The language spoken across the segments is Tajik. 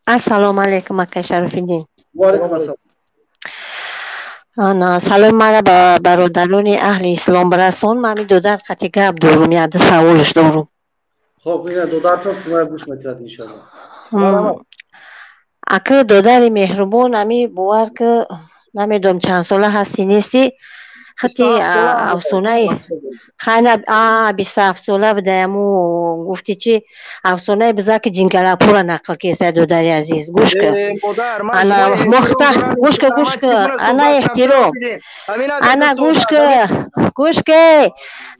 Assalomu alaykum aka Sharifiddin. Va alaykum assalom. Ana salom mara ба бародарони аҳли ислом бирасон. Ман додar қати гап дорум, яда саволш дорум. Хоб, ина додаратон шумо гӯш мекунад иншаллоҳ. Ака додари меҳрубон, ами бовар ки намедонам чанд сола ҳасти нести. خطی افسانه خانه 27 ساله بوده امو گفتی چی افسانه بزرگ جنگلاپور نقل کیسه دودری عزیز گوش که انا مختار گوش که انا احترام انا گوش که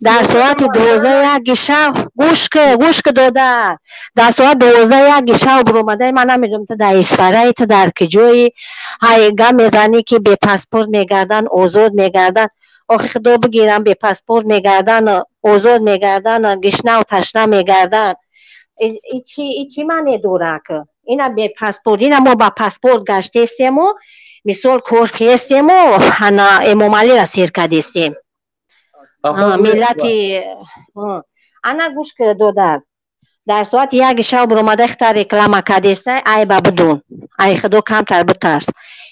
در ساعت 12 یک شب گوش که دادر در ساعت 12 یک شب برومده من نمیدونم تو در اسفره تو در کجایی های گم میزنی که به پاسپورت میگردن آزاد میگردن آخه خدا بگیرم به پاسپورت میگردن آزاد میگردن گشنه و تشنه میگردن چی معنی دوره که اینا به پاسپورت اینا ما با پاسپورت گشته استیم و مثال کورخی استیم و امام علی را سیر کردیم ملتی انا گوش که دادر در ساعت یک شب برامده اختار رکلام کردیسته ای بدون ای خدا کمتر بترس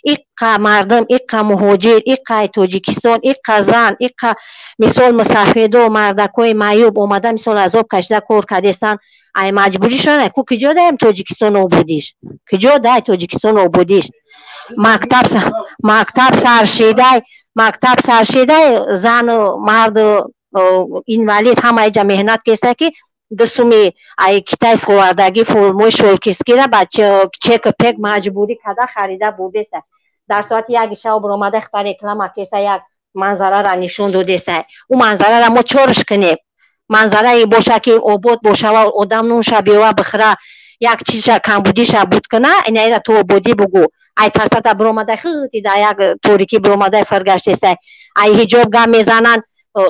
ایقا مردم ایقا مهاجر ایقا توجیکستان ایقا زن ایقا مثال مسافردو مردکوی معیوب اومده مثال عذاب کشده کار کردیستن ای مجبوری شده کو کجا دایم توجیکستان آبودیش کجا دای توجیکستان آبودیش مکتب سرشیده زن و مرد اینوالید همه ایجا مهنت کسته که دسومی ای کتایس خواردگی فرموی شولکیسکی را بچه چک پک مجبوری کده خریده بودسته در ساعت یک شب برامده اختار اکلام کسته یک منظره را نشون دودسته او منظره را ما چورش کنیم منظره ای باشه که آباد باشه و آدم نونشه بیوه بخره یک چیز کم بودیش بود کنه اینه را تو بودی بگو ای ترسته برامده خیلی در یک توریکی برامده فرگشتسته ای حجاب گم میزنن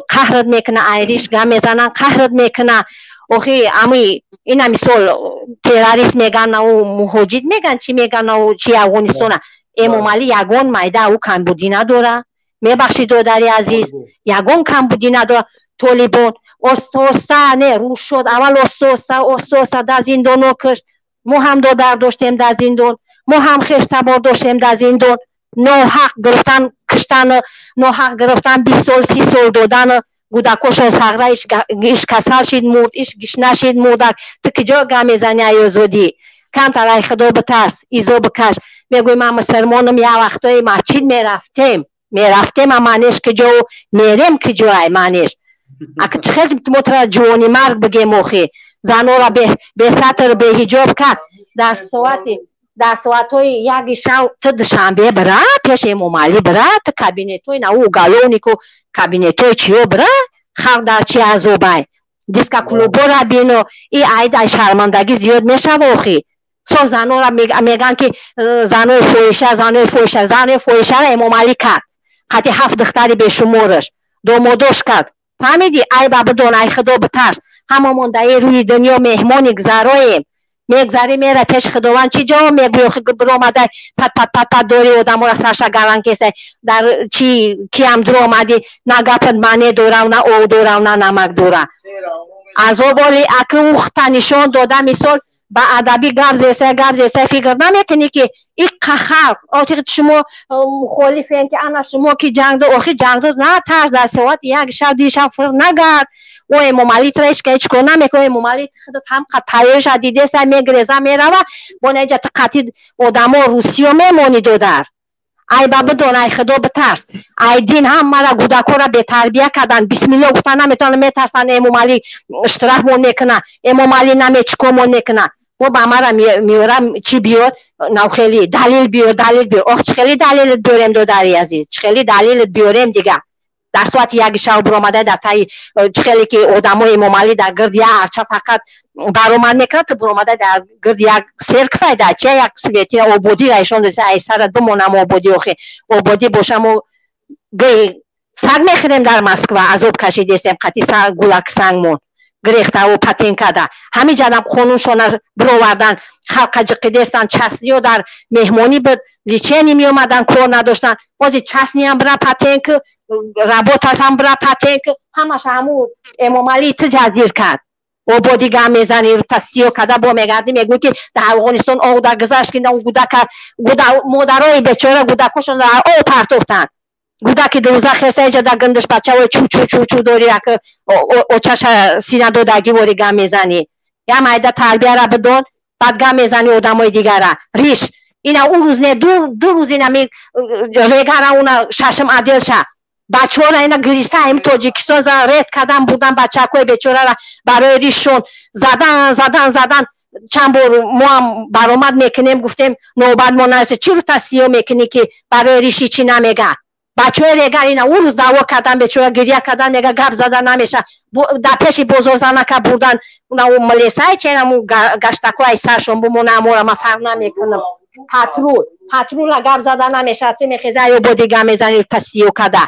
قهرت میکنه ایریش گم میزنن قهرت میکنه اوخی امی اینا مثال تروریست میگن او مهاجر میگن چی میگن او چی افغانستان امام علی یگان میده او کمبودی نداره میبخشید دادری عزیز یگان کمبودی نداره طالبان استوسته نه روش شد اول استوسته در زندان کشت ما هم دادر داشتیم در زندان ما هم خشتبار داشتیم در زندان ناحق گرفتن کشتن ناحق گرفتن 20 سال 30 سال دادن گودکوش از حقره ایش کسل شید مرد ایش گشنه شید مردک تو کجا گم میزنی ایازودی کم ترای خدا بترس ایزو بکش میگوی من مسلمانم یا وقتای مسجد میرفتیم امانش کجا و میریم کجا ایمانش اگه چخیل متر جوانی مرگ بگیم اوخی زنو را به سطر به حجاب کرد در ساعتای یک شب تو دشنبه برا پیش امام علی برا تو کابینتوی نه او گالونی کو کابینتوی چیو برا خلق در چی عذابای دیسکا کلوبو را بینو ای عید شرمندگی زیاد میشه اوخی سو زنو را میگن که زنو فویشه را امام علی کرد خطی 7 دختری به شمارش دومادوش کرد فهمیدی ای بابا دون ای خدا بترس هممون در روی دنیا مهمانی گذرایم میگذاری میره پیش خداوند چی جا میگوی برآمده پت دوری آدم را سرشا گلن کسه در چی کی هم در آمدی نه گپت معنی دورم نه او دورم نه نمک دورم از او بالی اکه اوختا نشان داده مثال با ادبی گپ زیسته فکر نمیکنی که این خلق آتیق شما مخالفین که انا شما که جنگ دو آخی جنگ دو نه ترس در ساعت یک شب دیشب فرق نگرد و امام علی ترش که هیچ کنه میکنه امام علی خودت هم تایرش دیده سه میگریزه میروه با نجات قطید آدم ها روسیو میمونی دودر ای بابا دونه خدا بترس ای دین هم مرا گودکو را به تربیه کردن بسم الله گفتن نمیتونه میترسن امام علی اشتراک مون میکنه امام علی نمیچکو مون میکنه و با مرا میورم چی بیار نوخیلی دلیل بیار آخ چخیلی دلیل بیاریم دودری عزیز چخیلی دلیل بیاریم دیگه در ساعت یک شب برآمده در تای چخیلی که آدمای امام علی در گرد یک ارچه فقط برآمد میکرد تو برآمده در گرد یک سرک فایده چه یک سویتی آبادی رایشان دوسته ای سرت بمونم آبادی آخی آبادی باشم و سنگ میخوریم در مسکو عذاب کشیدیم قطی گولک سنگمون گریخته و پتین کرده همین جانب خونونشان برآوردن خلق جقیدستان چسنی و در مهمانی بود لیچینی می اومدن کار نداشتن بازی چسنی هم برا پتین که رباط هم برا پتین که همش همون امام علی تجزیر کرد ободи гам мезани та 30 када бо мегарди мегӯ ки дар Афғонистон ов дар гузашт ки модарои бечора гудакошон ов партофтанд гудаки дурӯза хеста эҷа дар гиндиш бачаво чу дори як очаша сина додаги вори гам мезани я майда тарбияра бидон баъд гам мезани одамои дигара риш ина у рӯз не ду рӯз инами регара уна шашм аделша бачаҳора ина гириста ин тоҷикистон ред кардан бурдан бачакои бечорара барои ришшон задан чанд бор мо ҳам баромад мекунем гуфтем нобат мо нарасе чиро тасиё мекунӣ ки барои риши чӣ намега бачаҳои регар ина у рӯз даъво кардан бечора гирья кардан мега гап зада намеша дар пеши бозорзанака бурдан милисаи ченаму гаштакои саршон бумона амора ма фарқ намекунам патрула гап зада намеша ту мехеза ё бодига мезани тасиё када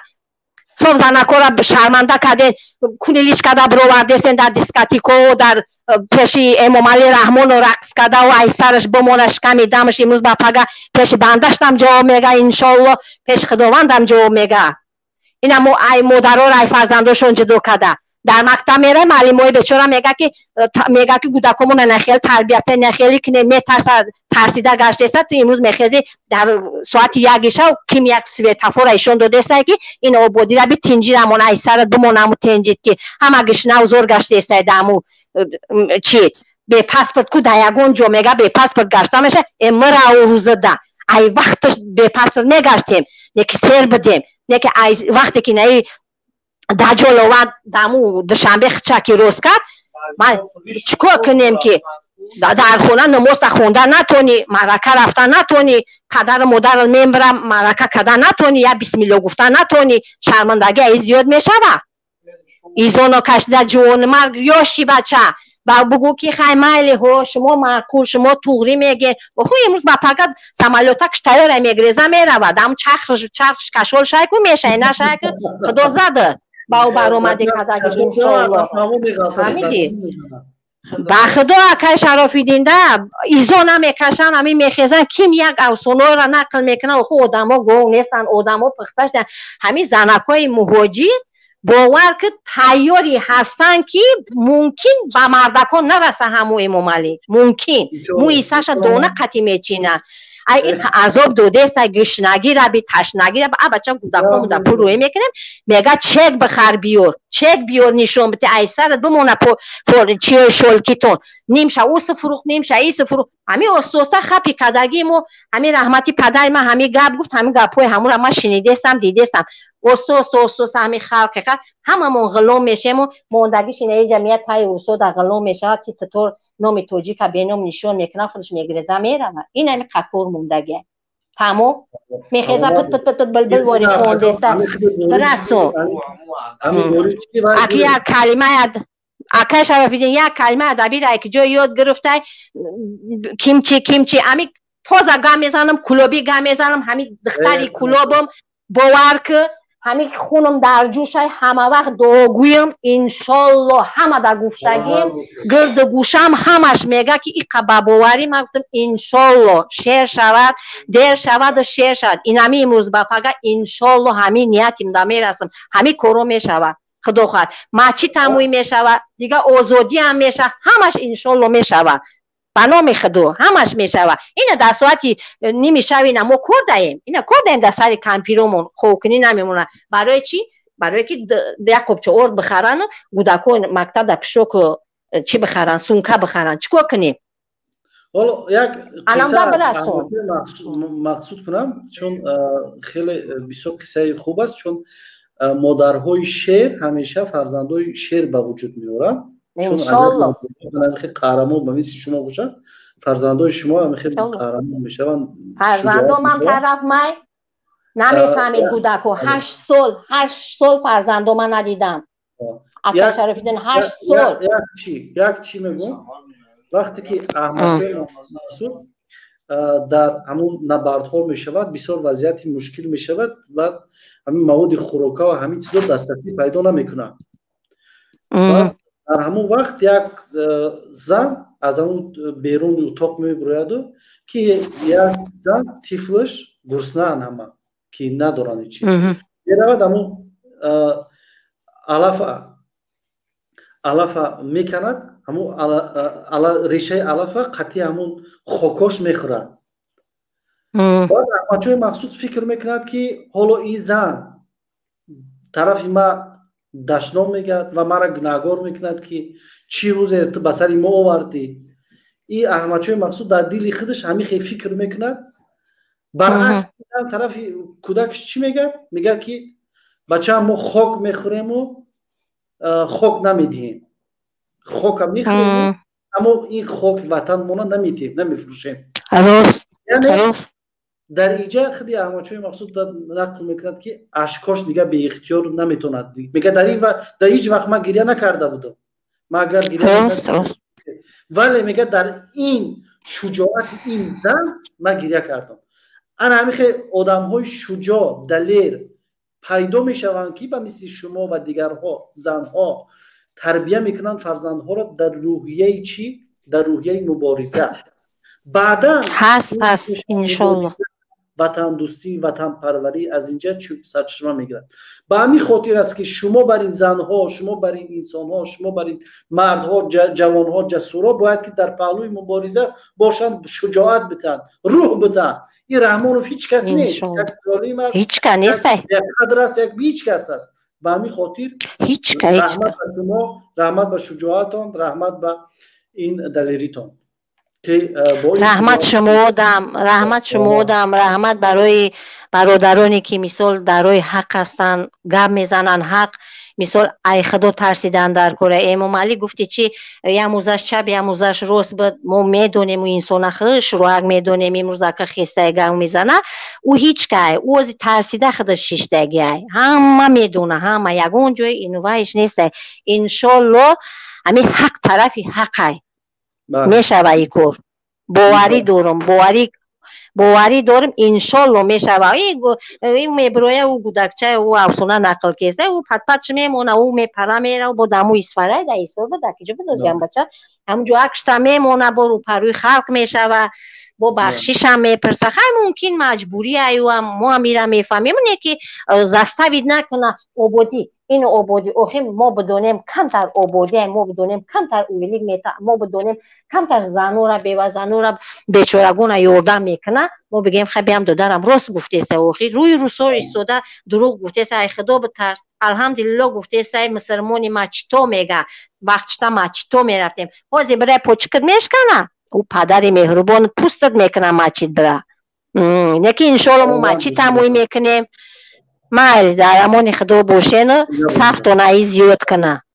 соб занакора шарманда карден кунилиш када бировардесен дар дискотеко дар пеши Эмомалӣ Раҳмону рақс када ва ай сараш бомона шиками дамаш имрӯз ба пага пеши бандаштам ҷавоб мега иншоалло пеши худовандам ҷавоб мега ина ай модарора ай фарзандошон ҷудо када дар мактаб мерай маълимои бечора мега ки гудакомона нахел тарбия пе нахели кине метарса тарсида гаштеса ту имрӯз мехези дар соати ягиша ким як светофора ишон додеса ки ин ободира би тинҷирамон ай сара думонаму тенҷид ки ҳама гишнав зор гаштеса даму чи бе паспорт ку да ягон ҷо мега бе паспорт гашта меша эмира рӯзада ай вақташ бе паспорт мегаштем неки сер бидем неки ай вақте ки наи даҷол овард даму душанбе хичаки рост кард ман чикор кунем ки дар хона намоза хонда натони маърака рафта натони падару модар мебарам маърака карда натони я бисмилло гуфта натони шармандагӣ ай зиёд мешава изоно кашида ҷувони марг ёши бача ба бугӯ ки хай майли ҳо шумо маъқул шумо туғрӣ мегӯед ху имрӯз ба пагат самолёта киштаёра мегреза меравад ам чархш кашол шайку мешай нашай ки худо зада бау баромади кадаги иншоалло ҳамиди ба худо акай Шарофиддинда изо намекашан ҳамин мехезан ким як афсонаро нақл мекунад ху одамо гов нестан одамо пухташтан ҳамин занакои муҳоҷир бовар ки тайёри ҳастанд ки мумкин ба мардакон нараса ҳаму Эмомалӣ мумкин мӯи саша дона қатӣ мечинад ай ин азоб додеста гишнагира би ташнагира а бача гудакон да пул рӯе мекунем мега чек бихар биёр чек биёр нишон бите ай сара бимона чиёи шолкитон нимша усу фурӯх нимша ису фурӯх ҳамин остоста хапи кадаги мо ҳамин раҳмати падари ман ҳамин гап гуфт ҳамин гапҳои ҳамура ман шинидестам дидестам остоста ҳамин халқи ҳамамон ғулом мешему мондагиш инаи ҷамъият тай урусода ғулом мешавад ки татор номи тоҷика беном нишон мекунад худаш мегиреза меравад ин ҳамин қакур мондагӣ тамом мехеза пут билбил вори хондеста расо аки як калимаи акай Шарофиддин як калимаи адабира ки ҷои ёд гирифтай кимчи ами тоза гам мезанам кулоби гам мезанам ҳамин духтари кулобам бовар ки ҳамин хунам дар ҷӯшай ҳама вақт дуогӯям иншоалло ҳама да гуфтагим гирду гӯшам ҳамаш мега ки иқа ба боварӣ ман гуфтам иншоалло шер шавад дер шаваду шер шавад инами имрӯз ба пага иншоалло ҳамин ниятим да мерасам ҳамин коро мешавад худо хоҳад мачи тамӯй мешавад дига озодиам мешавад ҳамаш иншоалло мешавад ба номи худо ҳамаш мешава ина дар соати ними шави ина мо кор даем ина кор даем дар сари кампиромон ховкунӣ намемонад барои чӣ барое ки як қопча орд бихарану гудакои мактаб дар пишоку чӣ бихаранд сумка бихаранд чӣ кор кунем ҳоло як қисса мақсуд кунам чун хеле бисёр қиссаи хуб аст чун модарҳои шер ҳамеша фарзандои шер ба вуҷуд меоранд иншоалло қаҳрамон ба мисли шумо бошад фарзандои шумо ҳам хеле қаҳрамон мешаванд фарзандомам тараф май намефаҳмед гудако 8 сол фарзандома надидам акай Шарофиддин 8 сол як чӣ мегӯям вақте ки аҳмадҷон масъуд дар ҳамун набардҳо мешавад бисёр вазъияти мушкил мешавад ва ҳамин маводи хӯрока ва ҳамин чизо дастрафӣ пайдо намекунад дар ҳамун вақт як зан аз ҳамун беруни утоқ мебирояду ки як зан тифлаш гурснаанд ҳама ки надоранд ҳечӣ меравад ҳамун алафа меканад ҳамун решаи алафа қатъи ҳамун хокош мехӯрад. баъд аҳмадҷои мақсуд фикр мекунад ки ҳоло ин зан тарафи ма дашном мегӯяд ва мара гунаҳгор мекунад ки чӣ рӯзе ту ба сари мо овардӣ. ин аҳмадҷои мақсуд дар дили худаш ҳамихе фикр мекунад. баръакс зан тарафи кӯдакаш чӣ мегӯяд? мегӯяд ки бачаам мо хок мехӯрему хок намедиҳем. хока мехӯрем аммо ин хоки ватанмона намедиҳем, намефурӯшем. дар инҷа худи аҳмадҷои мақсуд нақл мекунад ки ашкош дига беихтиёр наметавонад. мега дар ҳеҷ вақт ман гирья накарда будам. ман агар гирья вале мега дар ин шуҷоати ин зан ман гирья кардам. ана ҳамихе одамҳои шуҷоъ далер пайдо мешаванд ки ба мисли шумо ва дигарҳо занҳо тарбия мекунанд фарзандҳоро дар рӯҳияи чӣ? дар рӯҳияи мубориза. баъдан ҳаст иншоллоҳ ватандӯстӣ, ватанпарварӣ аз инҷа сарчишма мегирад. ба ҳамин хотир аст ки шумо бар ин занҳо, шумо бар ин инсонҳо, шумо бар ин мардҳо, ҷавонҳо, ҷасурҳо бояд ки дар паҳлӯи мубориза бошанд, шуҷоат битанд, рӯҳ битанд. ин Раҳмонов ҳеҷ кас нест. як золим аст, ҳеҷ кас нест, як қадр аст, як ҳеҷ кас аст. ба ҳамин хотир раҳмат ба шумо, раҳмат ба шуҷоатон, раҳмат ба ин далеритон. раҳмат шумодам, раҳмат барои бародароне ки мисол дар роҳи ҳақ ҳастанд, гап мезананд ҳақ. мисол ай худо тарсидан дар кора. Эмомалӣ гуфти чи ямӯзаш чап ямӯзаш рост буд. мо медонем инсона хуш роҳак медонем имрӯз ака хестаи гав мезана. ӯ ҳеҷ кай ӯ ози тарсида худаш шиштагиай. ҳама медона, ҳама ягон ҷои инуваиш нестай. иншоллоҳ ҳамин ҳақ тарафи ҳақай. мешава ин кор. боварӣ дорам иншоллоҳ мешава. ин мебироя ӯ гудакча ӯ афсона нақл кеста ӯ патпатш мемона ӯ мепара мера бо даму исфарай да ҳисоба да киҷо бидозгам бача ҳамҷо акшта мемона бо рӯпарӯи халқ мешава бо бахшишам мепирса. хай мумкин маҷбурӣ аюам мо ҳам ира мефаҳмем не ки заставид накуна ободӣ ин ободӣ охир мо бидонем камтар ободӣ мо бидонем камтар уйлик мета мо бидонем камтар занора бевазанора бечорагона ёрдам мекуна мо бигем хай биям додарам рост гуфтеста охир рӯи рӯсо истода дурӯғ гуфтеста ай худо битарс алҳамдулиллоҳ гуфтеста ай мусулмони ма чито мега вақтшта ма чито мерафтем ҳозир бирай почкат мешкана ӯ падари меҳрубон пустат мекуна мачит бира неки иншоллоҳ мо мачит ҳамоӣ мекунем. майли дар амони худо бошену сафтонаи зиёд куна.